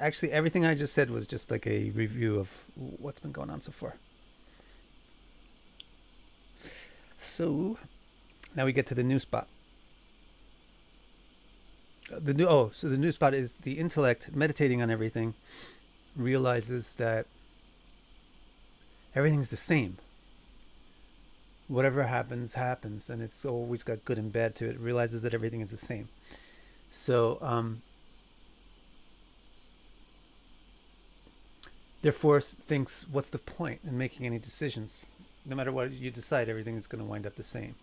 Actually, everything I just said was just like a review of what's been going on so far. So now we get to the new spot. The new spot is the intellect meditating on everything realizes that everything's the same. Whatever happens, happens, and it's always got good and bad to it. It realizes that everything is the same. So, therefore, thinks, what's the point in making any decisions? No matter what you decide, everything is going to wind up the same.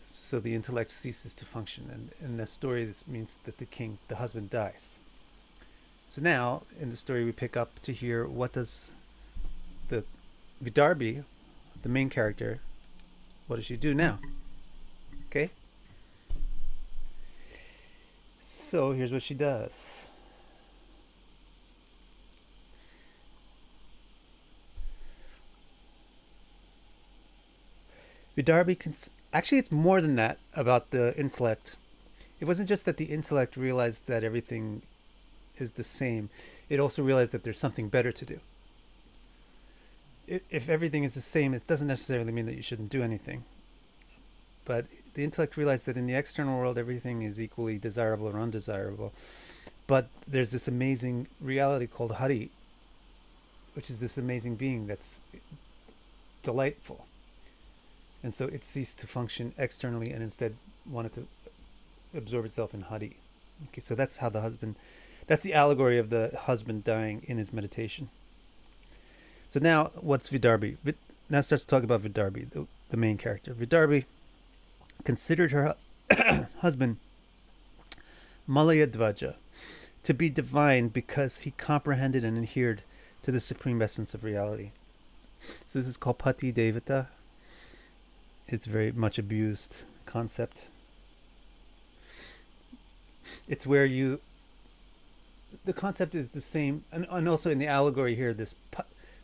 So the intellect ceases to function, and in the story, this means that the husband, dies. So now, in the story, we pick up to hear what does the Vidarbhi, the main character, what does she do now? Okay? So here's what she does. Vidarbhi, actually, it's more than that about the intellect. It wasn't just that the intellect realized that everything is the same, it also realized that there's something better to do. If everything is the same, it doesn't necessarily mean that you shouldn't do anything. But the intellect realized that in the external world, everything is equally desirable or undesirable. But there's this amazing reality called Hari, which is this amazing being that's delightful. And so it ceased to function externally and instead wanted to absorb itself in Hari. Okay, so that's how that's the allegory of the husband dying in his meditation. So now, what's Vidarbhi? Now starts to talk about Vidarbhi, the main character. Vidarbhi considered her husband, Malayadvaja, to be divine because he comprehended and adhered to the supreme essence of reality. So this is called Pati Devata. It's a very much abused concept. It's where the concept is the same, and also in the allegory here, this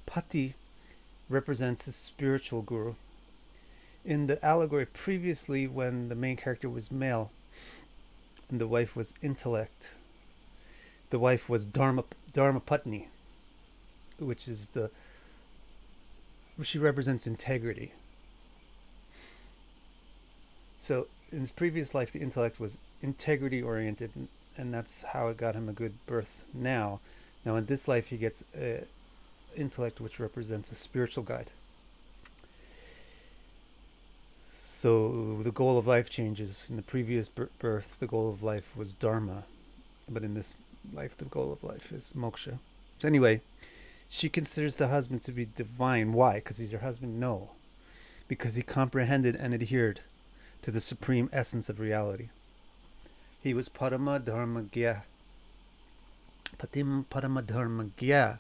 Pati represents a spiritual guru. In the allegory previously, when the main character was male and the wife was intellect, the wife was Dharma Patni, which is she represents integrity. So in his previous life, the intellect was integrity oriented, and that's how it got him a good birth. Now in this life, he gets intellect, which represents a spiritual guide. So the goal of life changes. In the previous birth, the goal of life was dharma, but in this life, the goal of life is moksha. So anyway, she considers the husband to be divine. Why? Because he's her husband? No, because he comprehended and adhered to the supreme essence of reality. He was Parama Dharmagya. Patim Parama Dharmagya.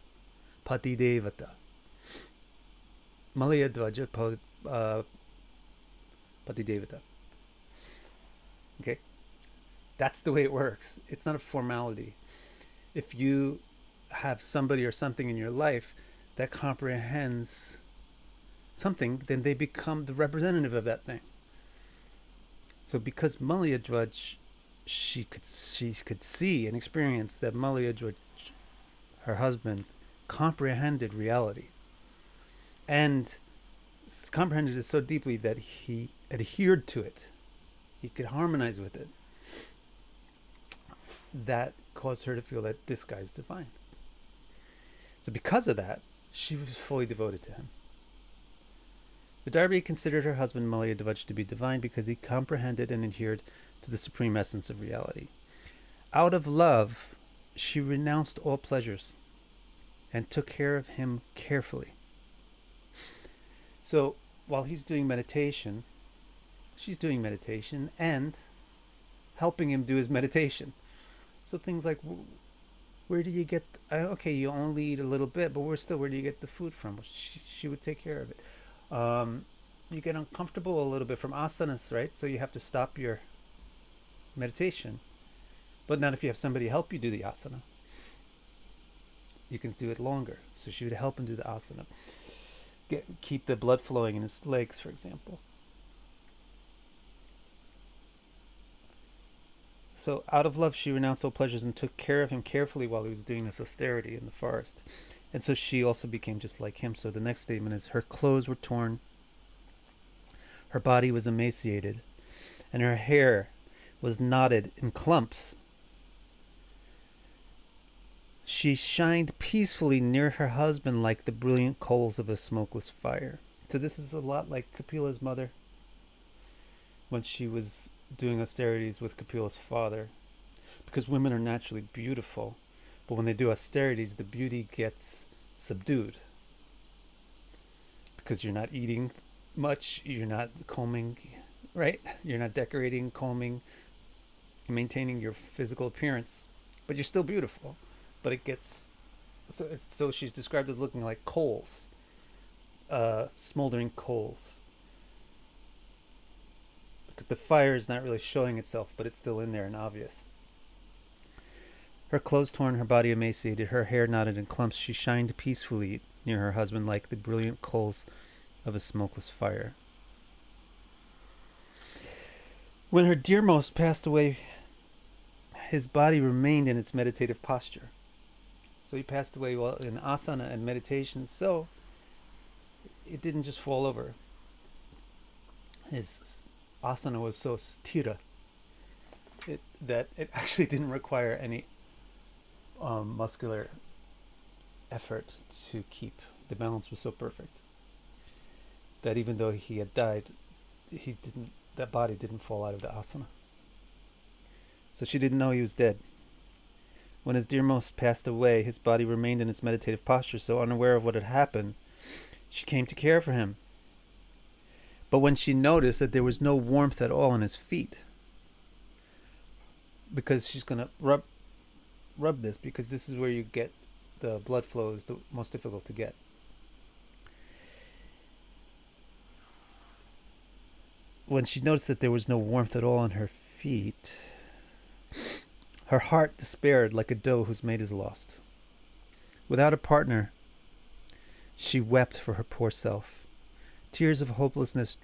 Pati Devata. Malayadvaja Pati Devata. Okay? That's the way it works. It's not a formality. If you have somebody or something in your life that comprehends something, then they become the representative of that thing. So because Malayadvaj, she could see and experience that Malayadvaj, her husband, comprehended reality, and comprehended it so deeply that he adhered to it. He could harmonize with it. That caused her to feel that this guy's divine. So because of that, she was fully devoted to him. Vidarbhi considered her husband Malayadvaj to be divine because he comprehended and adhered to the supreme essence of reality. Out of love, she renounced all pleasures and took care of him carefully. So while he's doing meditation, she's doing meditation and helping him do his meditation. So things like, where do you get, okay, you only eat a little bit, but where do you get the food from? She would take care of it. You get uncomfortable a little bit from asanas, right? So you have to stop your meditation. But not if you have somebody help you do the asana. You can do it longer. So she would help him do the asana. Keep the blood flowing in his legs, for example. So out of love, she renounced all pleasures and took care of him carefully while he was doing this austerity in the forest. And so she also became just like him. So the next statement is, her clothes were torn, her body was emaciated, and her hair was knotted in clumps. She shined peacefully near her husband like the brilliant coals of a smokeless fire. So this is a lot like Kapila's mother when she was doing austerities with Kapila's father. Because women are naturally beautiful, but when they do austerities, the beauty gets subdued. Because you're not eating much, you're not combing, right? You're not decorating, combing, maintaining your physical appearance, but you're still beautiful. But it gets so she's described as looking like coals, smoldering coals, because the fire is not really showing itself, but it's still in there and obvious. Her clothes torn, her body emaciated, her hair knotted in clumps, she shined peacefully near her husband like the brilliant coals of a smokeless fire. When her dearmost passed away, his body remained in its meditative posture. So he passed away while in asana and meditation, so it didn't just fall over. His asana was so sthira that it actually didn't require any muscular effort to keep. The balance was so perfect that even though he had died, that body didn't fall out of the asana. So she didn't know he was dead. When his dearmost passed away, his body remained in its meditative posture, so unaware of what had happened, she came to care for him. But when she noticed that there was no warmth at all in his feet, because she's going to rub this, because this is where you get the blood flow is the most difficult to get. When she noticed that there was no warmth at all in her feet, her heart despaired like a doe whose mate is lost. Without a partner, she wept for her poor self. Tears of hopelessness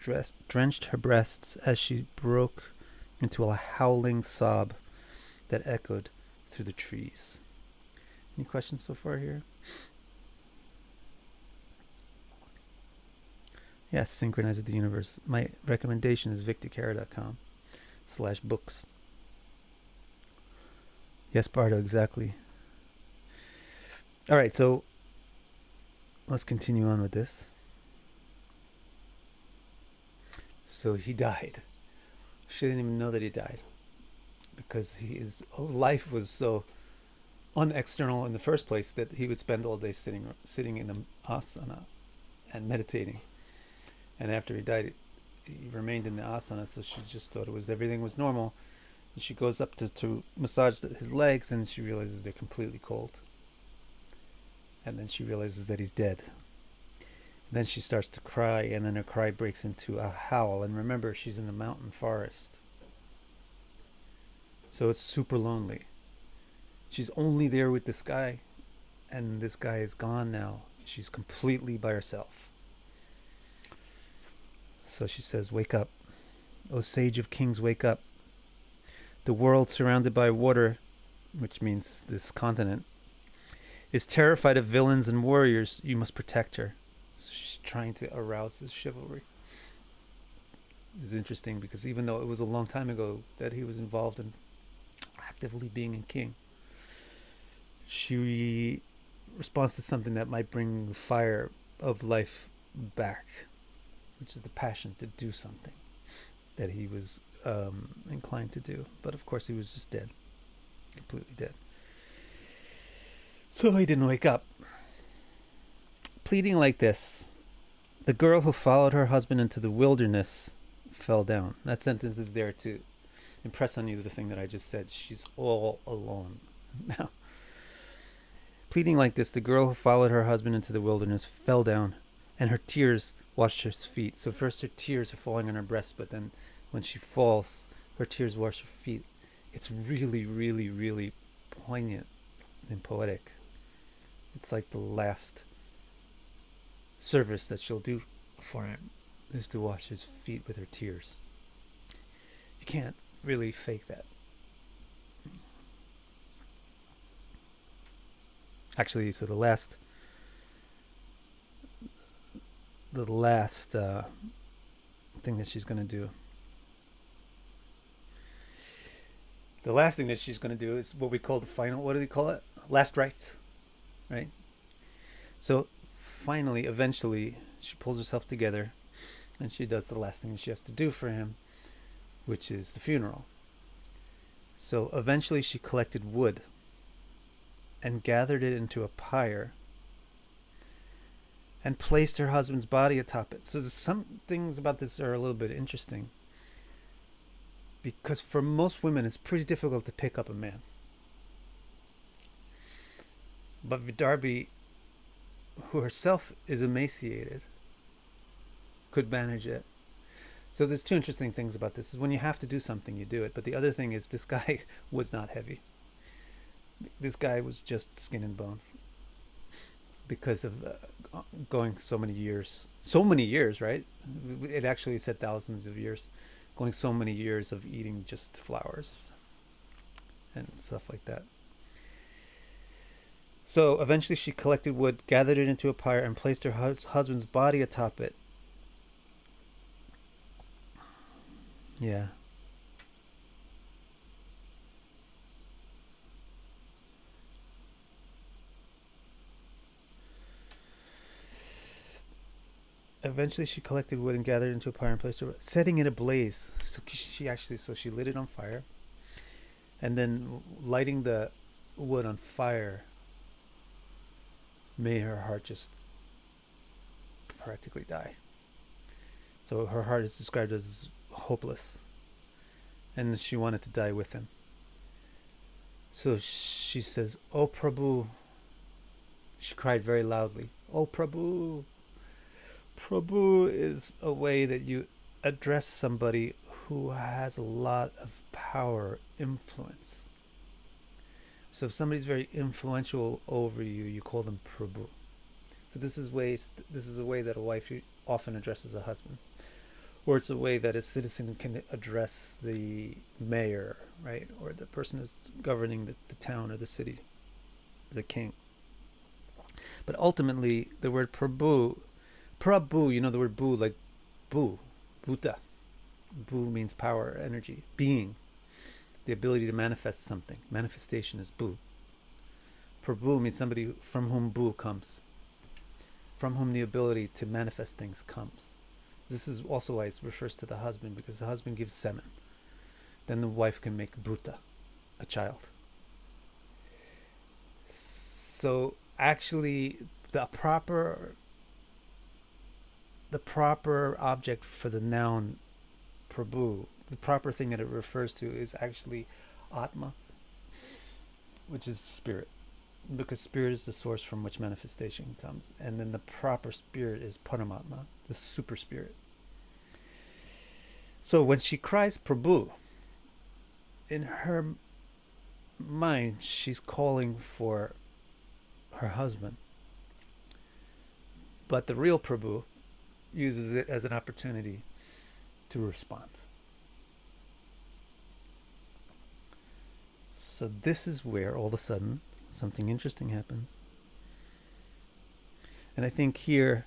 drenched her breasts as she broke into a howling sob that echoed through the trees. Any questions so far here? Yes, synchronize with the universe. My recommendation is victorcara.com/books. Yes, Bardo, exactly. All right, so let's continue on with this. So he died. She didn't even know that he died because his life was so unexternal in the first place that he would spend all day sitting in the asana and meditating. And after he died, he remained in the asana, so she just thought everything was normal. And she goes up to massage his legs, and she realizes they're completely cold. And then she realizes that he's dead. And then she starts to cry, and then her cry breaks into a howl. And remember, she's in the mountain forest, so it's super lonely. She's only there with this guy, and this guy is gone now. She's completely by herself. So she says, "Wake up, O sage of kings, wake up. The world surrounded by water," which means this continent, "is terrified of villains and warriors. You must protect her." So she's trying to arouse his chivalry. It's interesting because even though it was a long time ago that he was involved in actively being a king, she responds to something that might bring the fire of life back, which is the passion to do something that he was inclined to do. But of course he was just dead, completely dead. So he didn't wake up. Pleading like this, the girl who followed her husband into the wilderness fell down. That sentence is there to impress on you the thing that I just said. She's all alone now. Pleading like this, the girl who followed her husband into the wilderness fell down, and her tears washed her feet. So first her tears are falling on her breast, but then when she falls, her tears wash her feet. It's really, really, really poignant and poetic. It's like the last service that she'll do for him is to wash his feet with her tears. You can't really fake that. Actually, so the last thing that she's going to do. The last thing that she's going to do is what we call the final. What do they call it? Last rites, right? So finally, eventually, she pulls herself together, and she does the last thing she has to do for him, which is the funeral. So eventually, she collected wood and gathered it into a pyre and placed her husband's body atop it. So some things about this are a little bit interesting, because for most women it's pretty difficult to pick up a man. But Vidarbhi, who herself is emaciated, could manage it. So there's two interesting things about this. Is when you have to do something, you do it. But the other thing is this guy was not heavy. This guy was just skin and bones, because of going so many years, right? It actually said thousands of years, going so many years of eating just flowers and stuff like that. So eventually she collected wood, gathered it into a pyre, and placed her husband's body atop it. Yeah. Eventually she collected wood and gathered it into a pyre and placed her, setting it ablaze. So she lit it on fire, and then lighting the wood on fire made her heart just practically die. So her heart is described as hopeless, and she wanted to die with him. So she says, "Oh Prabhu," she cried very loudly, "Oh Prabhu." Prabhu is a way that you address somebody who has a lot of power, influence. So if somebody's very influential over you, you call them Prabhu. So this is a way that a wife often addresses a husband, or it's a way that a citizen can address the mayor, right, or the person who's governing the town or the city, the king. But ultimately, the word Prabhu, the word bu, like bu, Bhuta. Bu means power, energy, being, the ability to manifest something. Manifestation is bu. Prabhu means somebody from whom bu comes, from whom the ability to manifest things comes. This is also why it refers to the husband, because the husband gives semen. Then the wife can make Bhuta, a child. So actually, the proper object for the noun Prabhu, the proper thing that it refers to, is actually Atma, which is spirit, because spirit is the source from which manifestation comes. And then the proper spirit is Paramatma, the super spirit. So when she cries Prabhu, in her mind she's calling for her husband, but the real Prabhu uses it as an opportunity to respond. So this is where all of a sudden something interesting happens. And I think here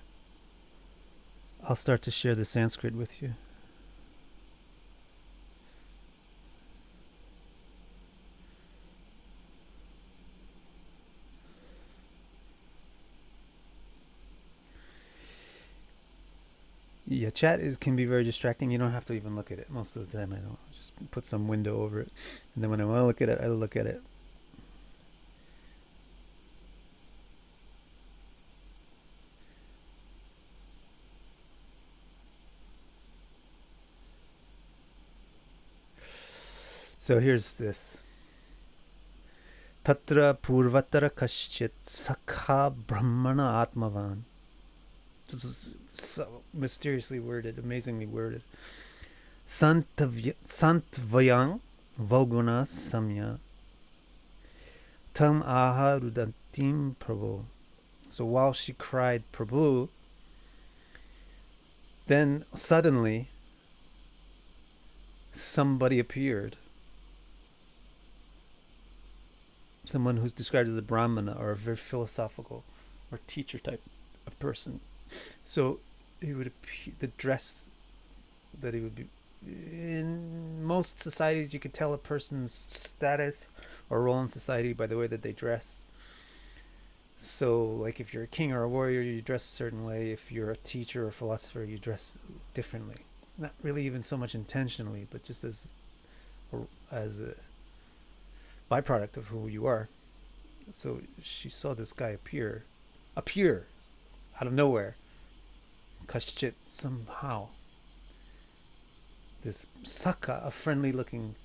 I'll start to share the Sanskrit with you. Yeah, chat can be very distracting. You don't have to even look at it. Most of the time I don't. Just put some window over it. And then when I want to look at it, I look at it. So here's this. Tatra purvatara kashchit sakha brahmana atmavan. This is so mysteriously worded, amazingly worded. Santvayang Valguna Samya Tam Aha Rudantim Prabhu. So while she cried Prabhu, then suddenly somebody appeared. someone who's described as a brahmana or a very philosophical or teacher type of person. So he would appear, the dress that he would be in most societies, you could tell a person's status or role in society by the way that they dress. So, like, if you're a king or a warrior, you dress a certain way. If you're a teacher or a philosopher, you dress differently. Not really even so much intentionally, but just as a byproduct of who you are. So she saw this guy appear out of nowhere. Kashchit, somehow. This Saka, a friendly-looking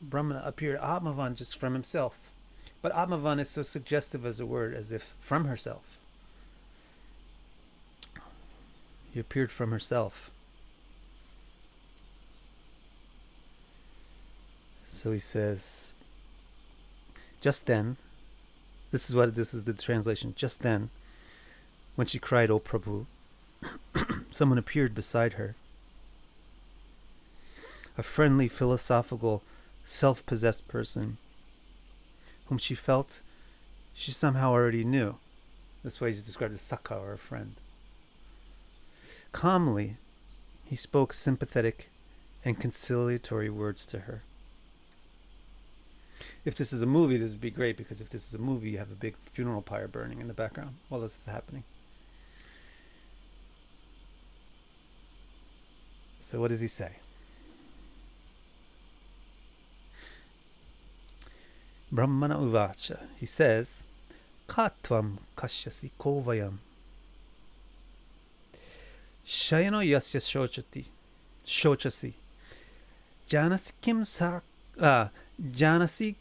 Brahmana, appeared Atmavan just from himself. But Atmavan is so suggestive as a word, as if from herself. He appeared from herself. So he says, just then, this is the translation, just then, when she cried, "O Prabhu," someone appeared beside her. A friendly, philosophical, self-possessed person whom she felt she somehow already knew. This way he's described as Saka, or a friend. Calmly, he spoke sympathetic and conciliatory words to her. If this is a movie, this would be great, because if this is a movie, you have a big funeral pyre burning in the background while this is happening. So what does he say? Brahmana uvacha. He says, Katvam kashyasi kovayam. Shayano yasya shochasi. Janasi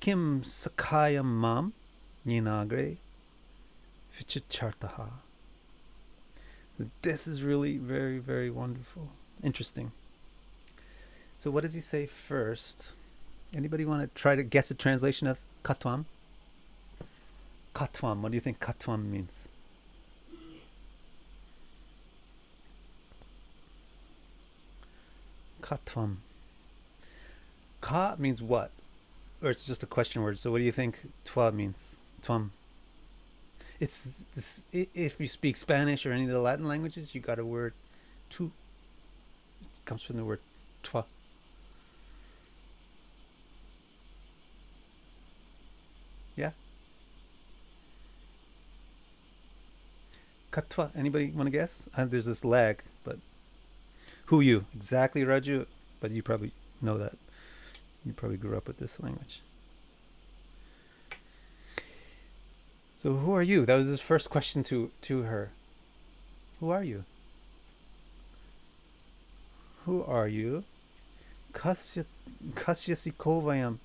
kim sakayam mam ninagre vichichartaha. This is really very, very wonderful. Interesting. So what does he say first? Anybody want to try to guess a translation of Katwam? Katwam. What do you think Katwam means? Katwam. Ka means what? Or it's just a question word. So what do you think twa means? Twam. It's this. If you speak Spanish or any of the Latin languages, you got a word tu. It comes from the word twa. Yeah. Katwa. Anybody want to guess? There's this lag, but who you? Exactly, Raju. But you probably know that. You probably grew up with this language. So who are you? That was his first question to her. Who are you? Who are you? Kasyasi kovayam.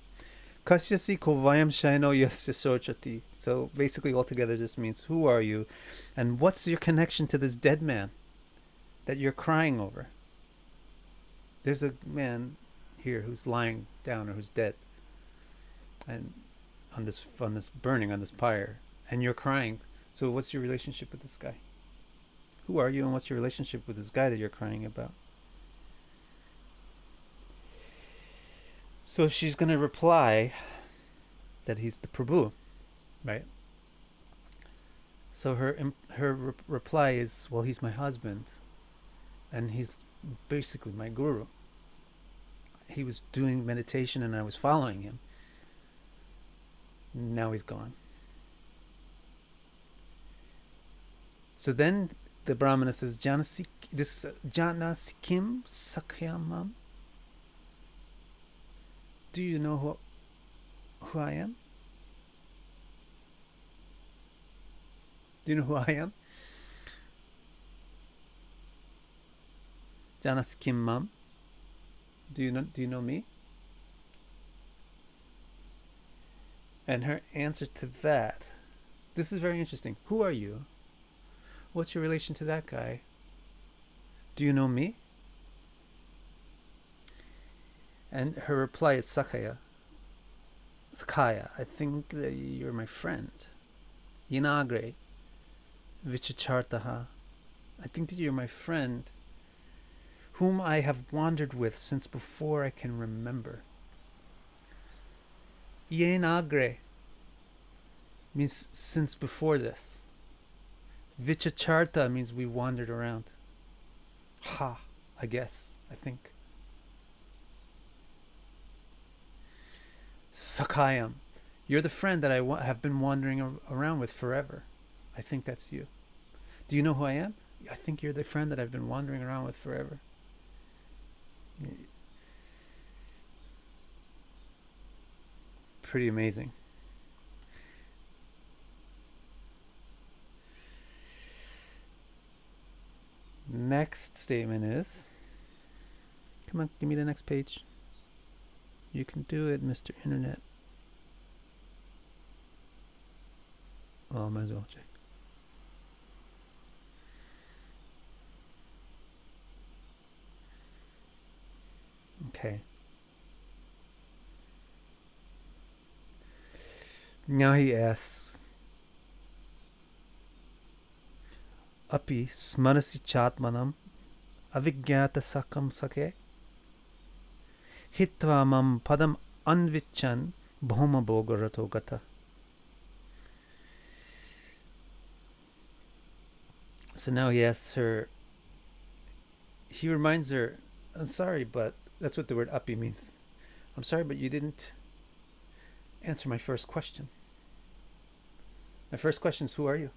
Kasyasi kovayam shaino yasya sochati. So basically altogether this means, who are you? And what's your connection to this dead man that you're crying over? There's a man here who's lying down, or who's dead, and on this burning, on this pyre, and you're crying. So what's your relationship with this guy? Who are you, and what's your relationship with this guy that you're crying about? So she's going to reply that he's the Prabhu, right? So her reply is, well, he's my husband, and he's basically my guru. He was doing meditation and I was following him. Now he's gone. So then the Brahmana says, Janasi kim sakyamam. Do you know who I am? Do you know who I am? Janas kim mam. Do you know me? And her answer to that, this is very interesting. Who are you? What's your relation to that guy? Do you know me? And her reply is Sakaya. Sakaya, I think that you're my friend. Yinagre Vichichartaha. I think that you're my friend, whom I have wandered with since before I can remember. Yenagre. means since before this. Vichacharta means we wandered around. Ha, I guess, I think. Sakayam, you're the friend that I have been wandering around with forever. I think that's you. Do you know who I am? I think you're the friend that I've been wandering around with forever. Pretty amazing. Next statement is, come on, give me the next page. You can do it, Mr. Internet. Well, I might as well check. Okay. Now he asks, Api smanasi chatmanam avigyata sakam sake hitva mam padam anvichan bhoma bogarato gata. So now he asks her, he reminds her, I'm sorry, but that's what the word api means. I'm sorry, but you didn't answer my first question. My first question is, who are you?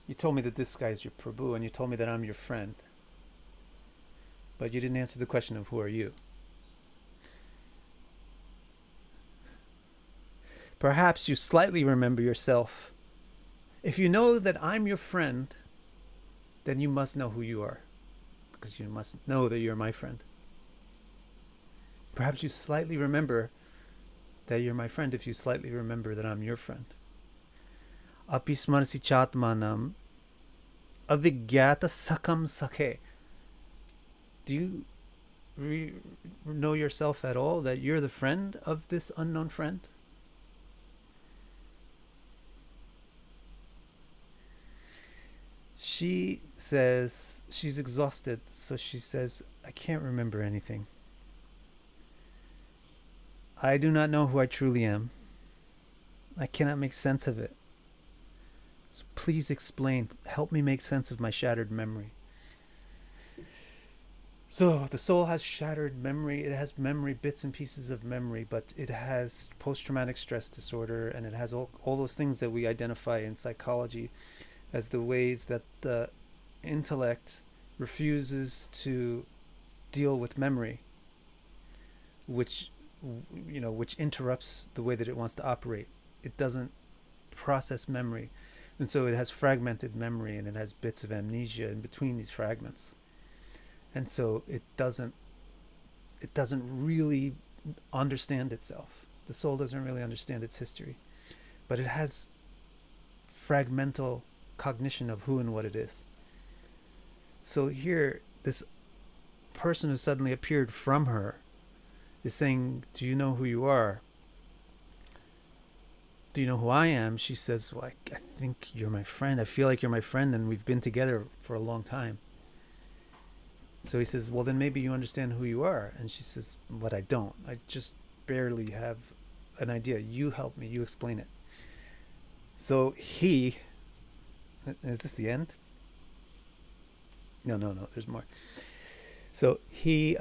You told me that this guy is your Prabhu, and you told me that I'm your friend. But you didn't answer the question of who are you? Perhaps you slightly remember yourself. If you know that I'm your friend, then you must know who you are, because you must know that you're my friend. Perhaps you slightly remember that you're my friend if you slightly remember that I'm your friend. Api smarsi chatmanam avigyata sakam sake. Do you know yourself at all, that you're the friend of this unknown friend? She says she's exhausted, so she says, I can't remember anything. I do not know who I truly am. I cannot make sense of it. So please explain. Help me make sense of my shattered memory. So the soul has shattered memory. It has memory, bits and pieces of memory, but it has post-traumatic stress disorder, and it has all those things that we identify in psychology as the ways that the intellect refuses to deal with memory, which interrupts the way that it wants to operate. It doesn't process memory, and so it has fragmented memory, and it has bits of amnesia in between these fragments, and so it doesn't really understand itself. The soul doesn't really understand its history, but it has fragmental cognition of who and what it is. So here, this person who suddenly appeared from her is saying, do you know who you are? Do you know who I am? She says, well, I think you're my friend. I feel like you're my friend, and we've been together for a long time. So he says, well, then maybe you understand who you are. And she says, but I don't. I just barely have an idea. You help me. You explain it. So he... Is this the end? No, there's more. So he...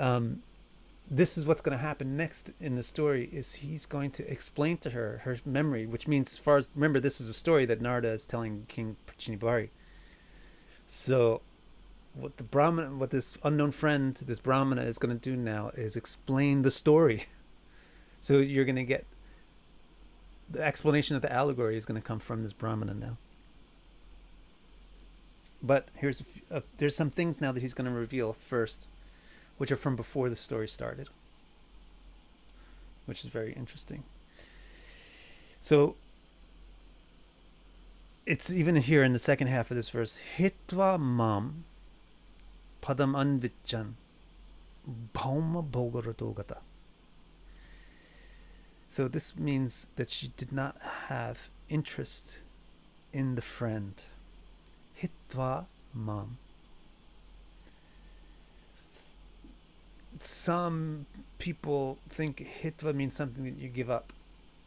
this is what's going to happen next in the story, is he's going to explain to her her memory, which means, as far as... Remember, this is a story that Narada is telling King Prachinibari. So what this unknown friend, this Brahmana, is going to do now is explain the story. So you're going to get... The explanation of the allegory is going to come from this Brahmana now. But there's some things now that he's going to reveal first, which are from before the story started, which is very interesting. So it's even here in the second half of this verse, hitva mam padam anvichan bhauma bhogaratogata. So this means that she did not have interest in the friend. Hitva mam. Some people think hitva means something that you give up.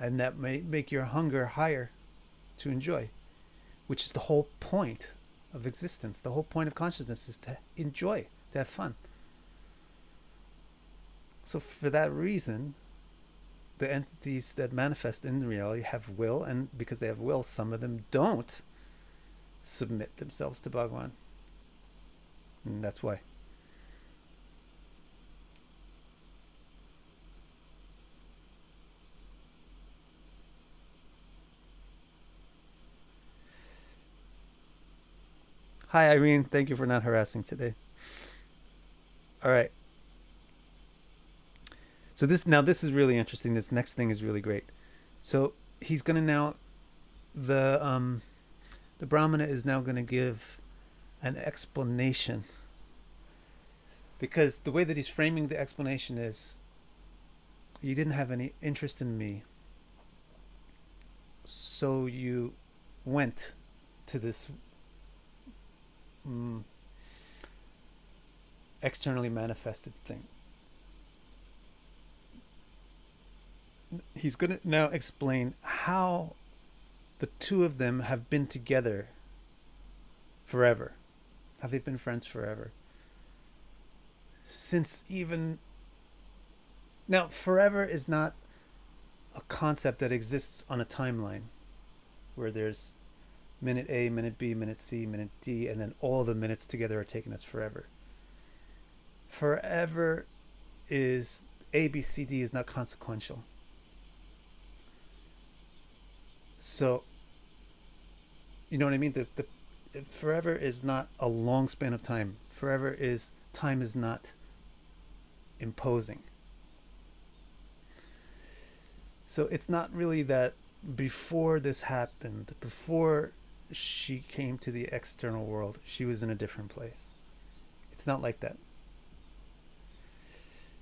And that may make your hunger higher to enjoy, which is the whole point of existence. The whole point of consciousness is to enjoy, to have fun. So for that reason, the entities that manifest in reality have will, and because they have will, some of them don't submit themselves to Bhagavan. And that's why. Hi, Irene. Thank you for not harassing today. All right. So this is really interesting. This next thing is really great. So he's going to now, the Brahmana is now going to give an explanation, because the way that he's framing the explanation is, you didn't have any interest in me, so you went to this externally manifested thing. He's going to now explain how the two of them have been together forever. Have they been friends forever? Since even... Now, forever is not a concept that exists on a timeline where there's minute A, minute B, minute C, minute D, and then all the minutes together are taken as forever. Forever is... A, B, C, D is not consequential. So, you know what I mean? The forever is not a long span of time. Forever is... Time is not imposing. So it's not really that before this happened, before she came to the external world, she was in a different place. It's not like that.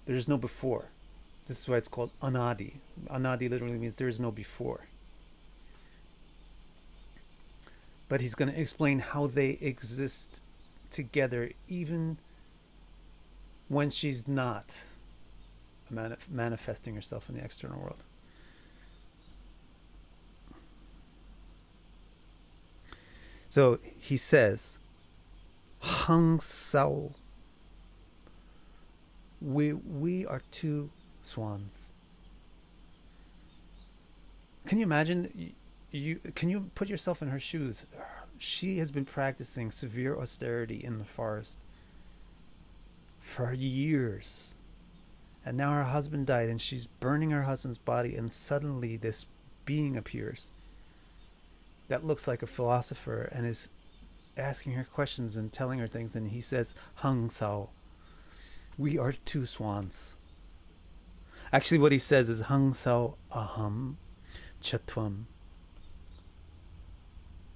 There's no before. This is why it's called anadi. Anadi literally means there is no before. But he's going to explain how they exist together even when she's not manifesting herself in the external world. So he says, Hang Sao. We are two swans. Can you imagine? Can you put yourself in her shoes? She has been practicing severe austerity in the forest for years. And now her husband died and she's burning her husband's body, and suddenly this being appears that looks like a philosopher and is asking her questions and telling her things, and he says, Hang Sao. We are two swans. Actually what he says is Hang Sao Aham Chatvam.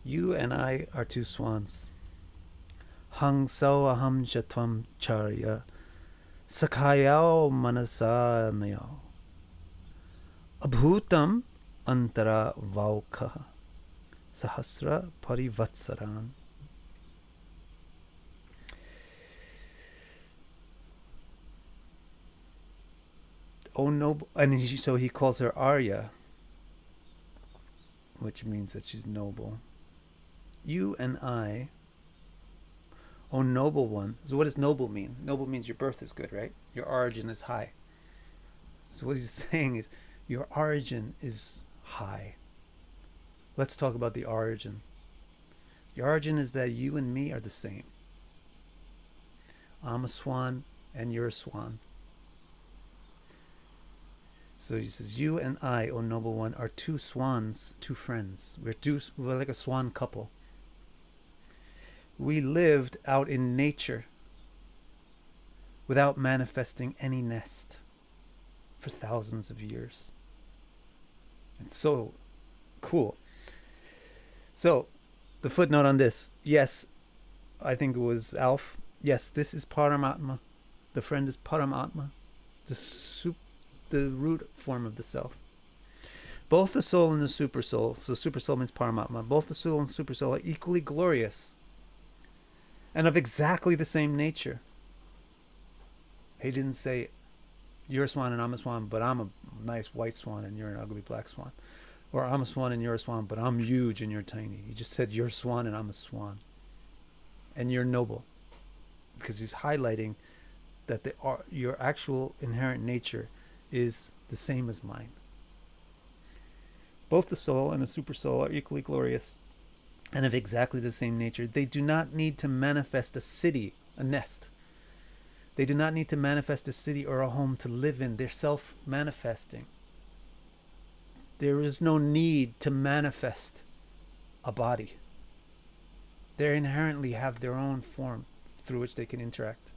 You and I are two swans. Hang Sao Aham Chatvam Charya Sakhayao Manasanayo Abhutam Antara Vaukha Sahasra Parivatsaran. Oh noble, and so he calls her Arya, which means that she's noble. You and I, oh noble one. So what does noble mean? Noble means your birth is good, right? Your origin is high. So what he's saying is your origin is high. Let's talk about the origin. The origin is that you and me are the same. I'm a swan and you're a swan. So he says, you and I, O noble one, are two swans, two friends. We're like a swan couple. We lived out in nature without manifesting any nest for thousands of years. It's so cool. So, the footnote on this. Yes, I think it was Alf. Yes, this is Paramatma. The friend is Paramatma. The root form of the self. Both the soul and the super soul, so super soul means Paramatma, both the soul and super soul are equally glorious and of exactly the same nature. He didn't say You're a swan and I'm a swan, but I'm a nice white swan and you're an ugly black swan. Or I'm a swan and you're a swan, but I'm huge and you're tiny. He just said you're a swan and I'm a swan. And you're noble. Because he's highlighting that your actual inherent nature is the same as mine. Both the soul and the super soul are equally glorious and of exactly the same nature. They do not need to manifest a city, a nest. They do not need to manifest a city or a home to live in. They're self-manifesting. There is no need to manifest a body. They inherently have their own form through which they can interact.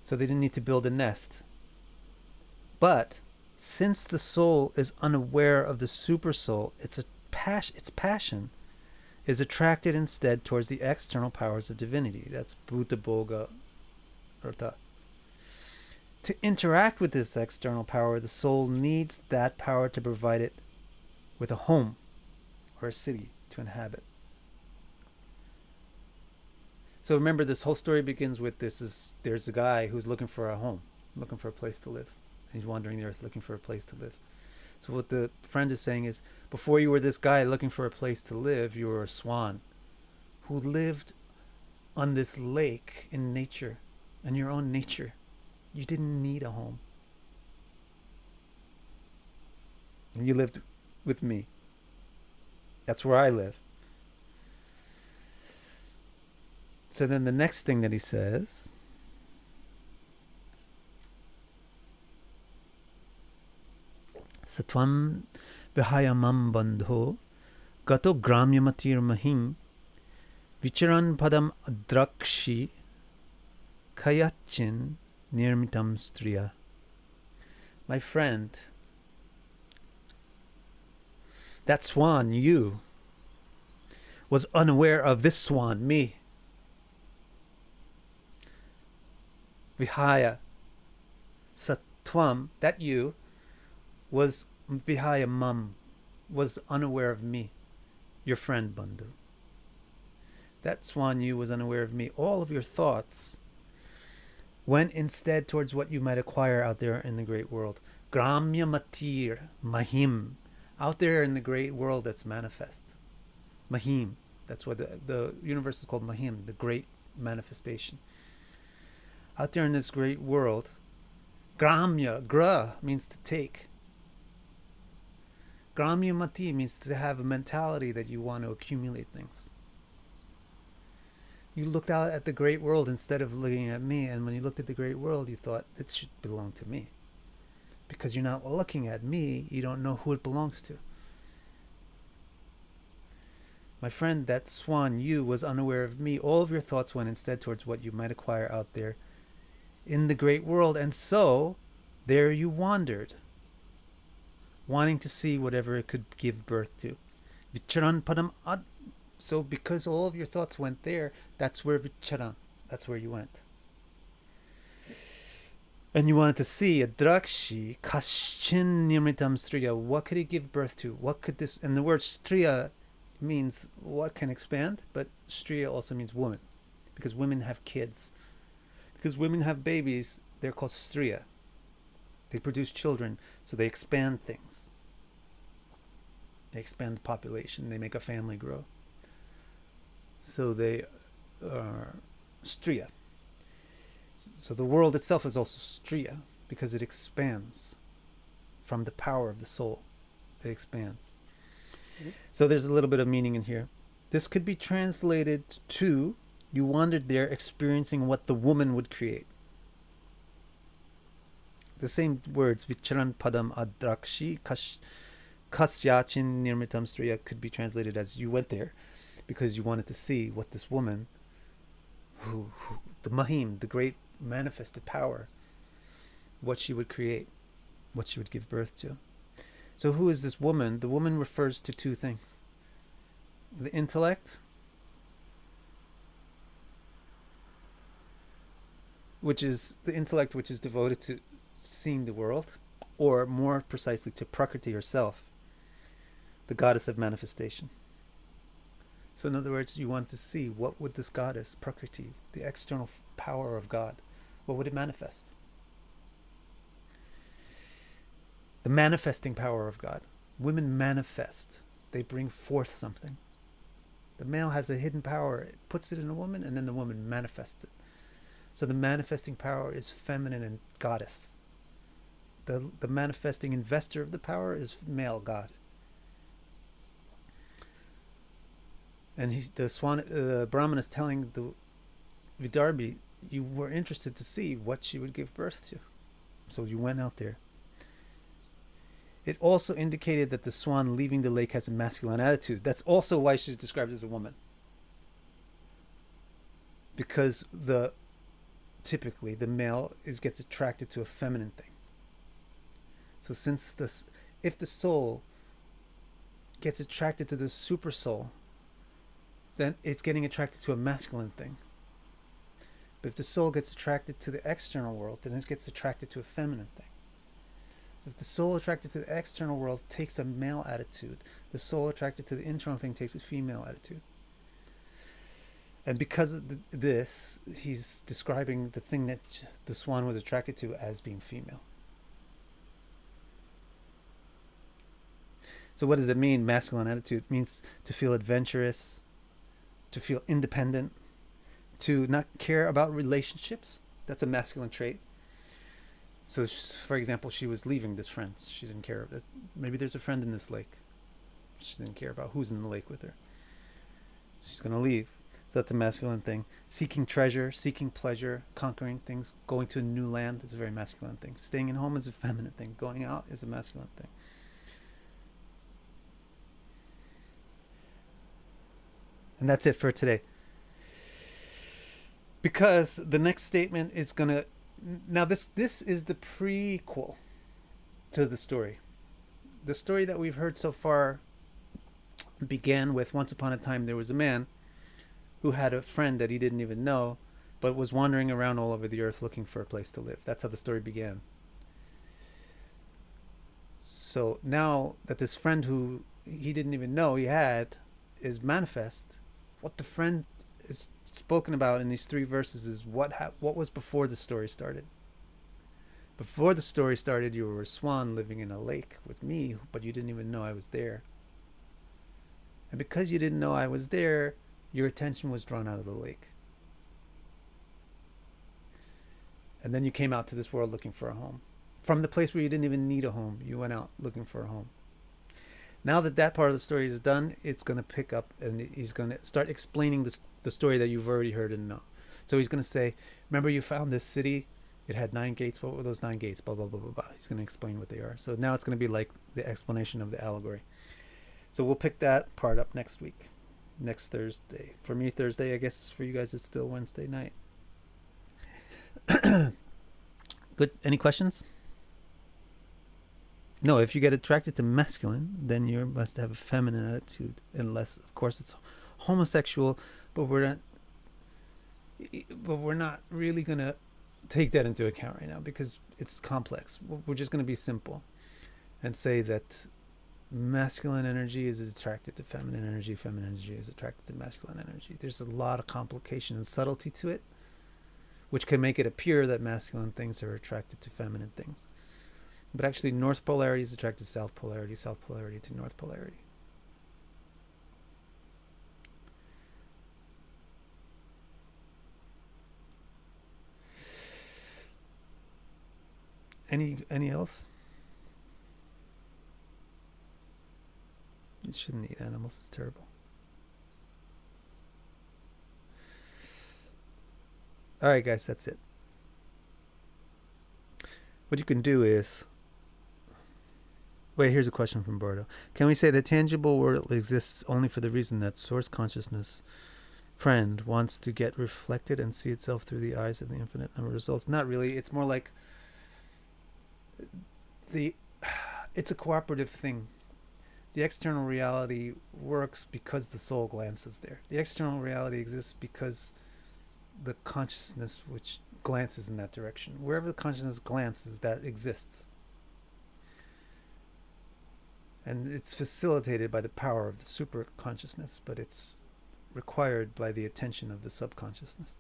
So they didn't need to build a nest. But since the soul is unaware of the super soul, its passion is attracted instead towards the external powers of divinity. That's Bhuta Bhoga Rata. To interact with this external power, the soul needs that power to provide it with a home or a city to inhabit. So remember, this whole story begins with there's a guy who's looking for a home, looking for a place to live. He's wandering the earth looking for a place to live. So what the friend is saying is, before you were this guy looking for a place to live, you were a swan who lived on this lake in nature, in your own nature. You didn't need a home. And you lived with me. That's where I live. So then the next thing that he says, Satvam vihayamam bandho gato gramyamatir mahim vicharan padam adrakshi kayachin nirmitam striya. My friend, that swan, you, was unaware of this swan, me. Vihaya, Satvam, that you, was Vihaya Mam, was unaware of me, your friend Bandhu. That swan you was unaware of me. All of your thoughts went instead towards what you might acquire out there in the great world. Gramya Matir, Mahim, out there in the great world that's manifest. Mahim, that's what the universe is called, Mahim, the great manifestation. Out there in this great world, Gramya, gra, means to take. Gramya Mati means to have a mentality that you want to accumulate things. You looked out at the great world instead of looking at me, and when you looked at the great world, you thought it should belong to me. Because you're not looking at me, you don't know who it belongs to. My friend, that swan, you, was unaware of me. All of your thoughts went instead towards what you might acquire out there in the great world, and so there you wandered, wanting to see whatever it could give birth to. Vicharan padam ad. So because all of your thoughts went there, that's where vicharan, that's where you went. And you wanted to see a drakshi, kaschin nirmitam striya. What could it give birth to? What could this, and the word striya means what can expand, but striya also means woman, because women have kids. Because women have babies, they're called striya. They produce children, so they expand things. They expand the population, they make a family grow. So they are striya. So the world itself is also striya, because it expands from the power of the soul. It expands. Mm-hmm. So there's a little bit of meaning in here. This could be translated to, you wandered there experiencing what the woman would create. The same words, vicharan padam adrakshi kasyachin nirmitam striya, could be translated as you went there because you wanted to see what this woman, who the mahim, the great manifested power, what she would create, what she would give birth to. So who is this woman? The woman refers to two things. The intellect, which is the intellect which is devoted to seeing the world, or more precisely to Prakriti herself, the goddess of manifestation. So in other words, you want to see what would this goddess, Prakriti, the external power of God, what would it manifest? The manifesting power of God. Women manifest. They bring forth something. The male has a hidden power. It puts it in a woman, and then the woman manifests it. So the manifesting power is feminine and goddess. The manifesting investor of the power is male God. And the Brahman is telling the Vidarbhi, you were interested to see what she would give birth to. So you went out there. It also indicated that the swan leaving the lake has a masculine attitude. That's also why she's described as a woman. Because typically the male gets attracted to a feminine thing. So if the soul gets attracted to the super soul, then it's getting attracted to a masculine thing. But if the soul gets attracted to the external world, then it gets attracted to a feminine thing. So if the soul attracted to the external world takes a male attitude, the soul attracted to the internal thing takes a female attitude. And because of this, he's describing the thing that the swan was attracted to as being female. So what does it mean, masculine attitude? It means to feel adventurous, to feel independent, to not care about relationships. That's a masculine trait. So, for example, she was leaving this friend. She didn't care. Maybe there's a friend in this lake. She didn't care about who's in the lake with her. She's going to leave. So that's a masculine thing. Seeking treasure, seeking pleasure, conquering things, going to a new land is a very masculine thing. Staying in home is a feminine thing. Going out is a masculine thing. And that's it for today. Because the next statement is going to... Now, this is the prequel to the story. The story that we've heard so far began with, once upon a time, there was a man who had a friend that he didn't even know, but was wandering around all over the earth looking for a place to live. That's how the story began. So now that this friend who he didn't even know he had is manifest, what the friend is spoken about in these 3 verses is what was before the story started. Before the story started, you were a swan living in a lake with me, but you didn't even know I was there. And because you didn't know I was there, your attention was drawn out of the lake. And then you came out to this world looking for a home. From the place where you didn't even need a home, you went out looking for a home. Now that part of the story is done, it's going to pick up and he's going to start explaining the story that you've already heard and know. So he's going to say, remember you found this city? It had 9 gates. What were those 9 gates? Blah, blah, blah, blah, blah. He's going to explain what they are. So now it's going to be like the explanation of the allegory. So we'll pick that part up next week. Next Thursday. For me, Thursday. I guess for you guys, it's still Wednesday night. Good. Any questions? No, if you get attracted to masculine, then you must have a feminine attitude. Unless, of course, it's homosexual, but we're not really going to take that into account right now because it's complex. We're just going to be simple and say that masculine energy is attracted to feminine energy is attracted to masculine energy. There's a lot of complication and subtlety to it, which can make it appear that masculine things are attracted to feminine things. But actually, north polarity is attracted to south polarity to north polarity. Any else? You shouldn't eat animals, it's terrible. Alright guys, that's it. What you can do is... Wait, here's a question from Bardo. Can we say the tangible world exists only for the reason that source consciousness friend wants to get reflected and see itself through the eyes of the infinite number of results? Not really. It's more like it's a cooperative thing. The external reality works because the soul glances there. The external reality exists because the consciousness which glances in that direction. Wherever the consciousness glances, that exists. And it's facilitated by the power of the super consciousness, but it's required by the attention of the subconsciousness.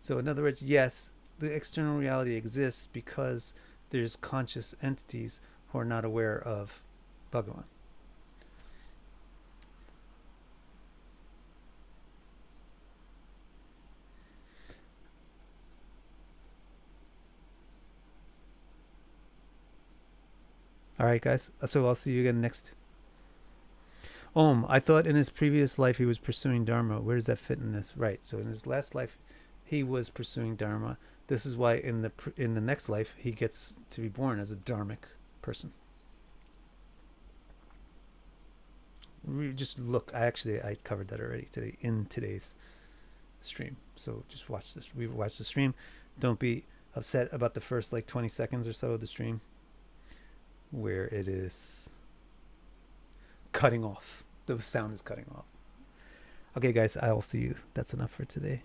So in other words, yes, the external reality exists because there's conscious entities who are not aware of Bhagavan. All right, guys. So I'll see you again next. Om, I thought in his previous life he was pursuing Dharma. Where does that fit in this? Right. So in his last life, he was pursuing Dharma. This is why in the next life he gets to be born as a dharmic person. Just look. I covered that already today in today's stream. So just watch this. We watch the stream. Don't be upset about the first like 20 seconds or so of the stream where it is cutting off. The sound is cutting off. Okay, guys, I will see you. That's enough for today.